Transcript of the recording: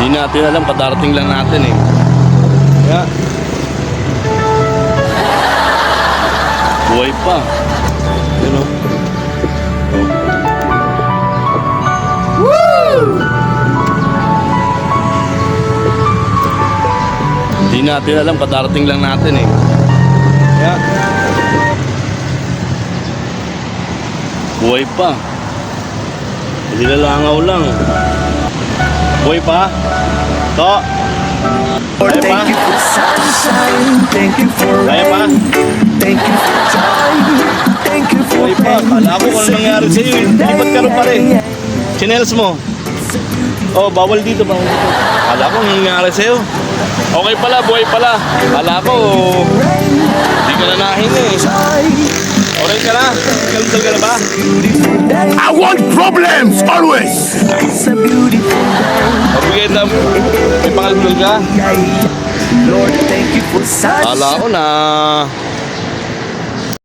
Hindi natin alam, kadarating lang natin eh. Kaya, buhay pa. Yun o. Hindi natin alam, kadarating lang natin eh. Kaya, buhay pa. Hindi nalangaw lang. Buhay pa? To? Kaya pa? Thank you for sunshine, thank you for Kaya pa? rain, thank you for joy, thank you for Buhay pa. Kala ko kung ano nangyari sa'yo eh. Ba't ka rin pa rin? Chinelas mo? Oh, bawal dito, bawal dito. Kala ko anong nangyari sa'yo. Okay pala, buhay pala. Kala ko, hindi ka na nahinga eh. Okay ka na? Kaluntal ka na ba? I want problems always. It's a beautiful day. Mabigay na, may pangalbal ka? Lord, thank you for sunshine. Kala ko na